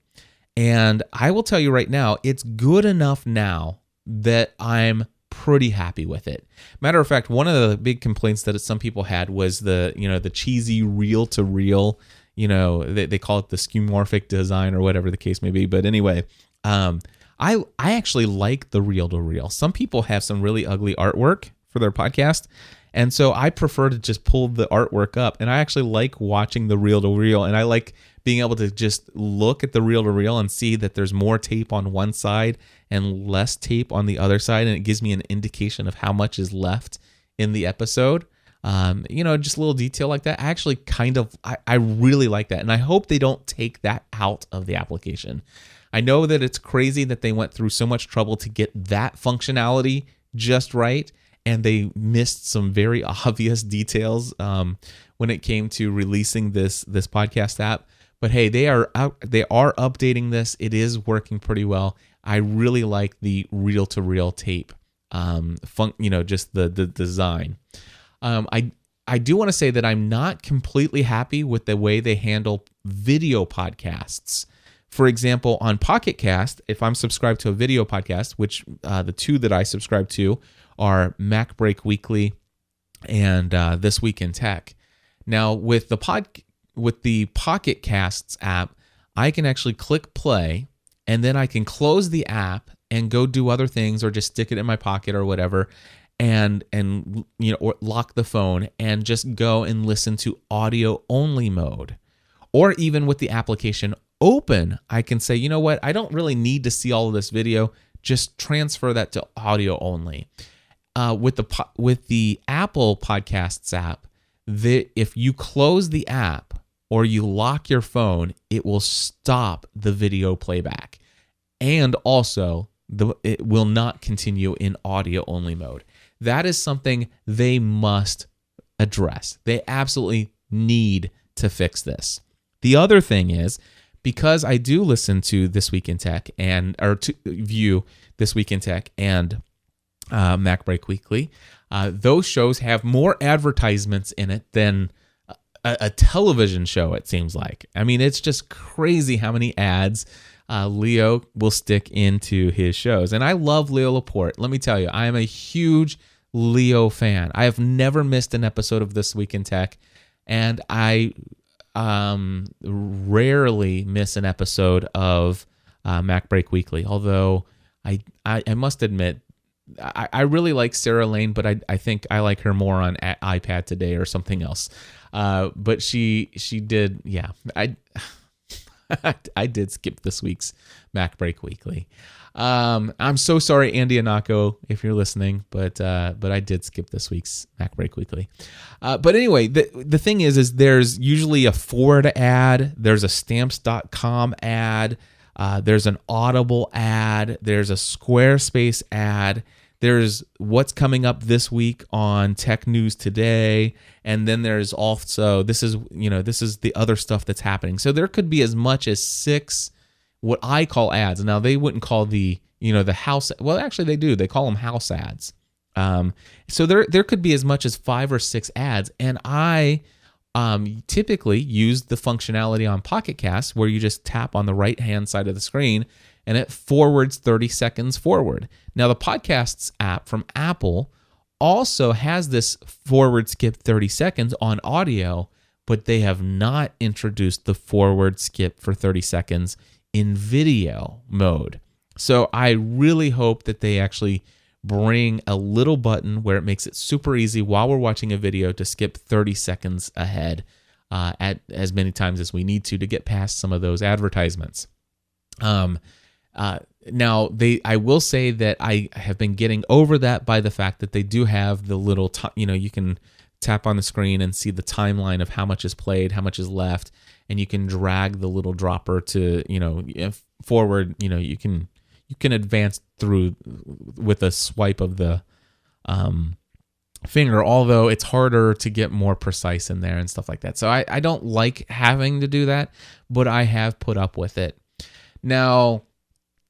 And I will tell you right now, it's good enough now that I'm pretty happy with it. Matter of fact, one of the big complaints that some people had was the cheesy reel-to-reel, they call it the skeuomorphic design or whatever the case may be. But anyway, I actually like the reel-to-reel. Some people have some really ugly artwork for their podcast, and so I prefer to just pull the artwork up, and I actually like watching the reel-to-reel, and I like being able to just look at the reel-to-reel and see that there's more tape on one side and less tape on the other side, and it gives me an indication of how much is left in the episode. Just a little detail like that. I actually I really like that, and I hope they don't take that out of the application. I know that it's crazy that they went through so much trouble to get that functionality just right, and they missed some very obvious details when it came to releasing this podcast app. But hey, they are updating this. It is working pretty well. I really like the reel-to-reel tape, just the design. I do want to say that I'm not completely happy with the way they handle video podcasts. For example, on Pocket Cast, if I'm subscribed to a video podcast, which the two that I subscribe to are Mac Break Weekly and This Week in Tech. Now, with the Pocket Casts app, I can actually click play, and then I can close the app and go do other things, or just stick it in my pocket or whatever, and or lock the phone and just go and listen to audio only mode. Or even with the application open, I can say, you know what, I don't really need to see all of this video, just transfer that to audio only. With the Apple Podcasts app, if you close the app or you lock your phone, it will stop the video playback, and also it will not continue in audio only mode. That is something they must address. They absolutely need to fix this. The other thing is, because I do listen to This Week in Tech to view This Week in Tech and Mac Break Weekly, those shows have more advertisements in it than a television show, it seems like. I mean, it's just crazy how many ads Leo will stick into his shows. And I love Leo Laporte. Let me tell you, I am a huge Leo fan. I have never missed an episode of This Week in Tech, and I rarely miss an episode of Mac Break Weekly. Although I must admit, I really like Sarah Lane, but I think I like her more on iPad Today or something else. But she did, yeah. I did skip this week's Mac Break Weekly. I'm so sorry, Andy Anako, if you're listening, but I did skip this week's Mac Break Weekly. But anyway, the thing is there's usually a Ford ad, there's a Stamps.com ad, there's an Audible ad, there's a Squarespace ad, there's what's coming up this week on Tech News Today, and then there's also this is the other stuff that's happening. So there could be as much as 6 what I call ads. Now they wouldn't call the house. Well, actually they do. They call them house ads. So there could be as much as 5 or 6 ads, and I typically use the functionality on Pocket Cast where you just tap on the right hand side of the screen and it forwards 30 seconds forward. Now the Podcasts app from Apple also has this forward skip 30 seconds on audio, but they have not introduced the forward skip for 30 seconds in video mode. So I really hope that they actually bring a little button where it makes it super easy while we're watching a video to skip 30 seconds ahead at as many times as we need to get past some of those advertisements. Now, I will say that I have been getting over that by the fact that they do have the little, you can tap on the screen and see the timeline of how much is played, how much is left, and you can drag the little dropper to, forward. You can advance through with a swipe of the finger, although it's harder to get more precise in there and stuff like that. So I don't like having to do that, but I have put up with it. Now,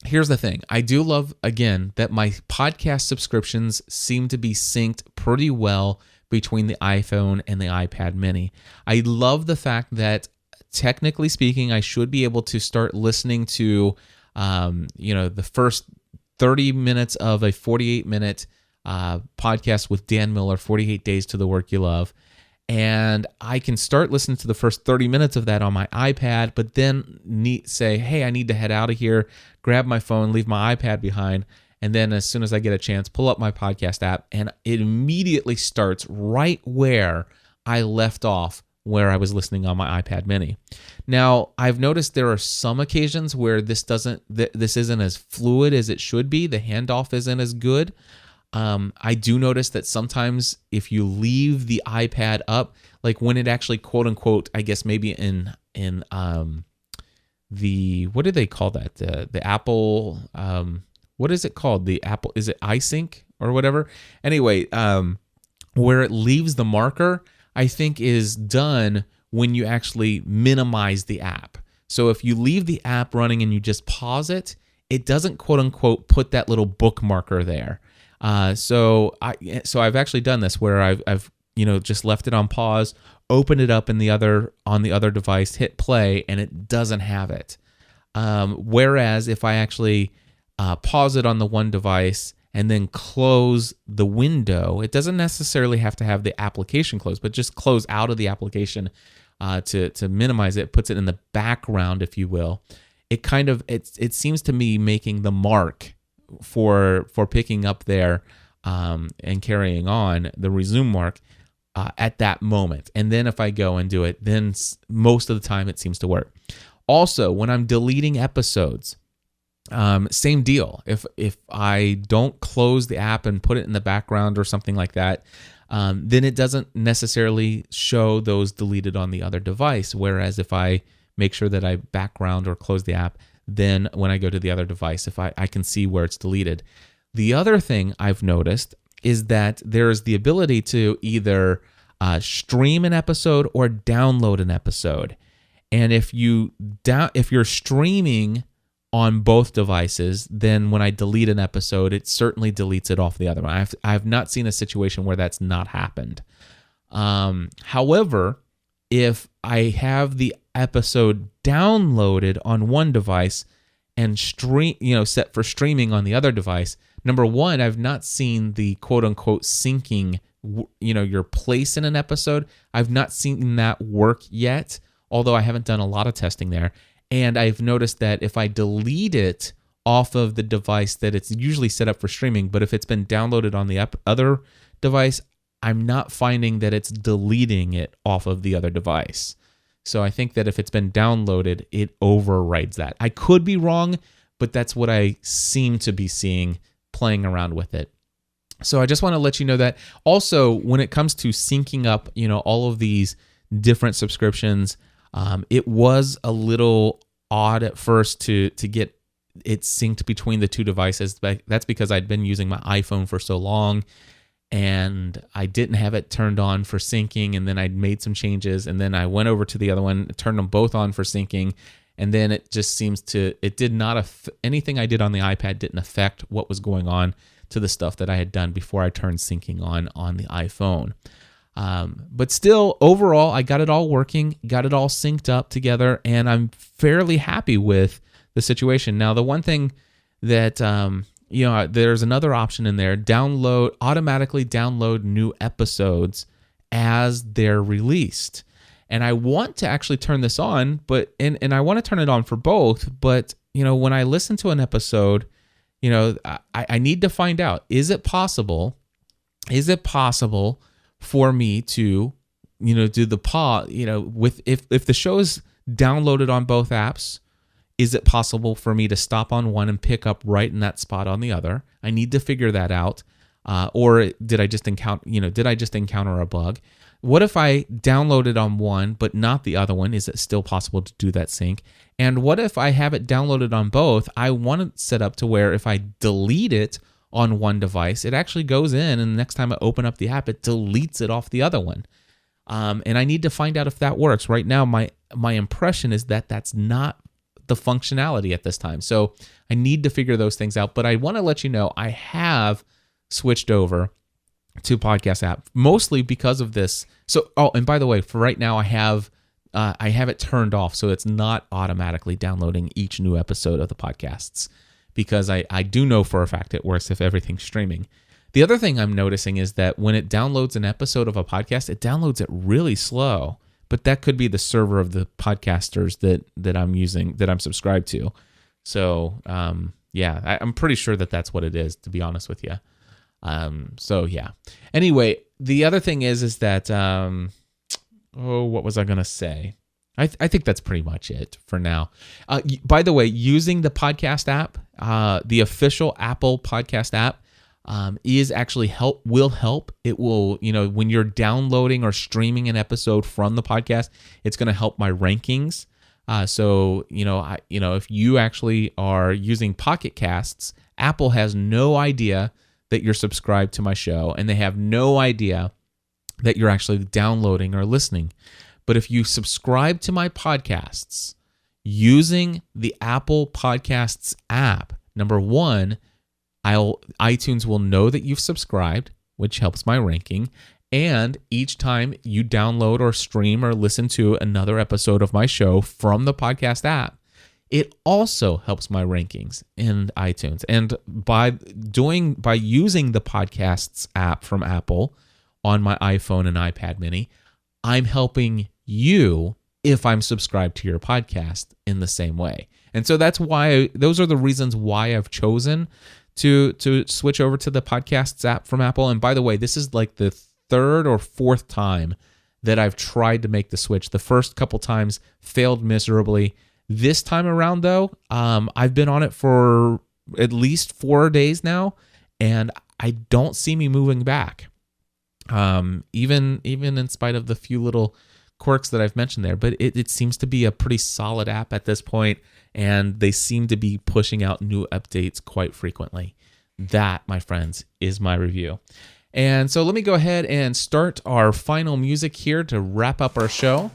here's the thing. I do love, again, that my podcast subscriptions seem to be synced pretty well between the iPhone and the iPad mini. I love the fact that, technically speaking, I should be able to start listening to, the first 30 minutes of a 48-minute podcast with Dan Miller, 48 Days to the Work You Love. And I can start listening to the first 30 minutes of that on my iPad, but then say, hey, I need to head out of here, grab my phone, leave my iPad behind, and then as soon as I get a chance, pull up my podcast app, and it immediately starts right where I left off, where I was listening on my iPad mini. Now, I've noticed there are some occasions where this isn't as fluid as it should be. The handoff isn't as good. I do notice that sometimes if you leave the iPad up, like when it actually, quote unquote, I guess maybe in the, what do they call that? The Apple, what is it called? The Apple, is it iSync or whatever? Anyway, where it leaves the marker, I think is done when you actually minimize the app. So if you leave the app running and you just pause it, it doesn't, quote unquote, put that little bookmarker there. So I've actually done this where I've just left it on pause, opened it up on the other device, hit play, and it doesn't have it. Whereas if I actually pause it on the one device and then close the window, it doesn't necessarily have to have the application closed, but just close out of the application to minimize it, puts it in the background, if you will. It seems to me making the mark for picking up there and carrying on the resume mark at that moment. And then if I go and do it, then most of the time it seems to work. Also, when I'm deleting episodes, same deal. If I don't close the app and put it in the background or something like that, then it doesn't necessarily show those deleted on the other device. Whereas if I make sure that I background or close the app, then when I go to the other device, if I can see where it's deleted. The other thing I've noticed is that there is the ability to either stream an episode or download an episode. And if you're streaming on both devices, then when I delete an episode, it certainly deletes it off the other one. I have not seen a situation where that's not happened. However, if I have the episode downloaded on one device and set for streaming on the other device, number one, I've not seen the quote unquote syncing, your place in an episode. I've not seen that work yet, although I haven't done a lot of testing there. And I've noticed that if I delete it off of the device that it's usually set up for streaming, but if it's been downloaded on the other device, I'm not finding that it's deleting it off of the other device. So I think that if it's been downloaded, it overrides that. I could be wrong, but that's what I seem to be seeing playing around with it. So I just want to let you know that. Also, when it comes to syncing up, all of these different subscriptions, it was a little odd at first to get it synced between the two devices. That's because I'd been using my iPhone for so long, and I didn't have it turned on for syncing, and then I'd made some changes, and then I went over to the other one, turned them both on for syncing, and then it just it did not, anything I did on the iPad didn't affect what was going on to the stuff that I had done before I turned syncing on the iPhone. But still, overall, I got it all working, got it all synced up together, and I'm fairly happy with the situation. Now, the one thing that, there's another option in there, automatically download new episodes as they're released. And I want to actually turn this on, and I want to turn it on for both, but, when I listen to an episode, I need to find out, is it possible for me to, do the pause, if the show is downloaded on both apps, is it possible for me to stop on one and pick up right in that spot on the other? I need to figure that out. or did I just encounter a bug? What if I downloaded on one but not the other one? Is it still possible to do that sync? And what if I have it downloaded on both? I want it set up to where if I delete it on one device, it actually goes in, and the next time I open up the app, it deletes it off the other one. And I need to find out if that works. Right now, my impression is that that's not the functionality at this time. So I need to figure those things out. But I want to let you know I have switched over to podcast app mostly because of this. So, and by the way, for right now, I have it turned off, so it's not automatically downloading each new episode of the podcasts, because I do know for a fact it works if everything's streaming. The other thing I'm noticing is that when it downloads an episode of a podcast, it downloads it really slow. But that could be the server of the podcasters that I'm using, that I'm subscribed to. So, I'm pretty sure that that's what it is, to be honest with you. So yeah. Anyway, the other thing is that, what was I going to say? I think that's pretty much it for now. By the way, using the podcast app, the official Apple podcast app, is actually will help. It will, when you're downloading or streaming an episode from the podcast, it's going to help my rankings. So, if you actually are using Pocket Casts, Apple has no idea that you're subscribed to my show, and they have no idea that you're actually downloading or listening. But if you subscribe to my podcasts using the Apple Podcasts app, number one, iTunes will know that you've subscribed, which helps my ranking. And each time you download or stream or listen to another episode of my show from the podcast app, it also helps my rankings in iTunes. And by using the podcasts app from Apple on my iPhone and iPad mini, I'm helping you if I'm subscribed to your podcast in the same way. And so those are the reasons why I've chosen to switch over to the podcasts app from Apple. And by the way, this is like the third or fourth time that I've tried to make the switch. The first couple times failed miserably. This time around, though, I've been on it for at least 4 days now, and I don't see me moving back. Even in spite of the few little quirks that I've mentioned there, but it seems to be a pretty solid app at this point, and they seem to be pushing out new updates quite frequently. That, my friends, is my review. And so let me go ahead and start our final music here to wrap up our show.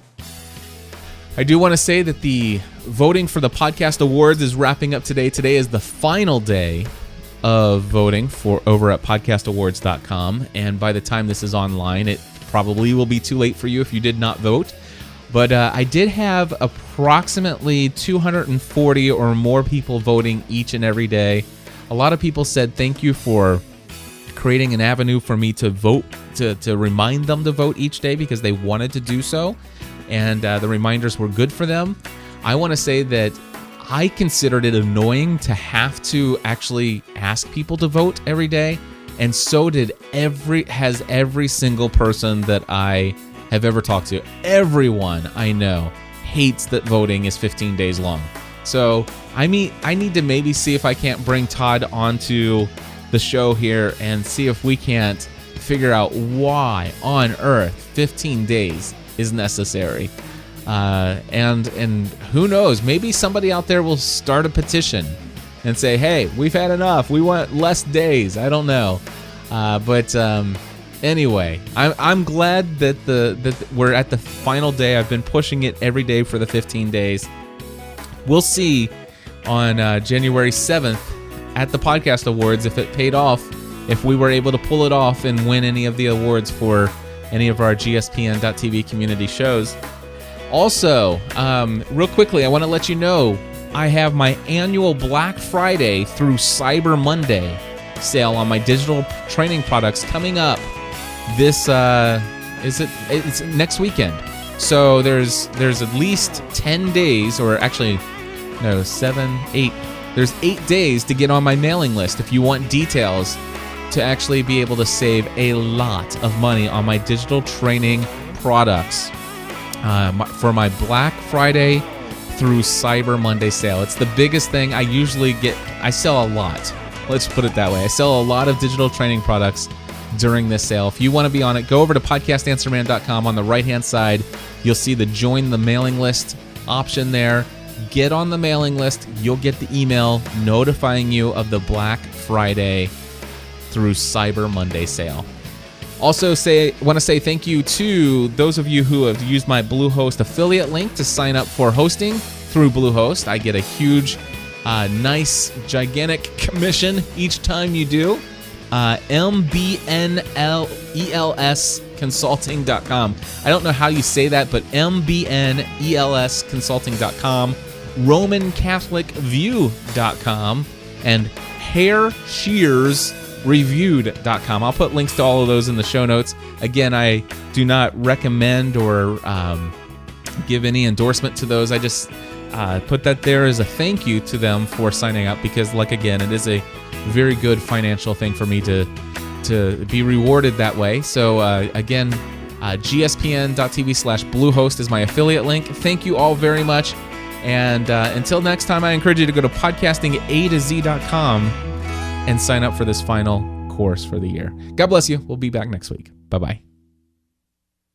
I do want to say that the voting for the Podcast Awards is wrapping up today. Today is the final day of voting for over at podcastawards.com, and by the time this is online, it probably will be too late for you if you did not vote. But I did have approximately 240 or more people voting each and every day. A lot of people said thank you for creating an avenue for me to vote, to remind them to vote each day because they wanted to do so, and the reminders were good for them. I want to say that I considered it annoying to have to actually ask people to vote every day, and so did every single person that I have ever talked to. Everyone I know hates that voting is 15 days long. So I need to maybe see if I can't bring Todd onto the show here and see if we can't figure out why on earth 15 days is necessary. And who knows, maybe somebody out there will start a petition and say, hey, we've had enough, we want less days. I don't know. But anyway, I'm glad that we're at the final day. I've been pushing it every day for the 15 days. We'll see on January 7th at the Podcast Awards if it paid off, if we were able to pull it off and win any of the awards for any of our GSPN.TV community shows. Also, real quickly, I want to let you know I have my annual Black Friday through Cyber Monday sale on my digital training products coming up. This it's next weekend. So there's at least 10 days, or actually no, 7, 8. There's 8 days to get on my mailing list if you want details to actually be able to save a lot of money on my digital training products for my Black Friday through Cyber Monday sale. It's the biggest thing. I sell a lot Let's put it that way. I sell a lot of digital training products during this sale. If you want to be on it, go over to podcastanswerman.com. On the right-hand side, you'll see the join the mailing list option there. Get on the mailing list. You'll get the email notifying you of the Black Friday through Cyber Monday sale. Also, want to say thank you to those of you who have used my Bluehost affiliate link to sign up for hosting through Bluehost. I get a huge, nice, gigantic commission each time you do. mbnelsconsulting.com. I don't know how you say that, but mbnelsconsulting.com, romancatholicview.com, and hairshearsreviewed.com. I'll put links to all of those in the show notes. Again, I do not recommend or give any endorsement to those. I just put that there as a thank you to them for signing up, because, like, again, it is a very good financial thing for me to be rewarded that way. So again, gspn.tv/Bluehost is my affiliate link. Thank you all very much. And until next time, I encourage you to go to podcastingatoz.com and sign up for this final course for the year. God bless you. We'll be back next week. Bye-bye.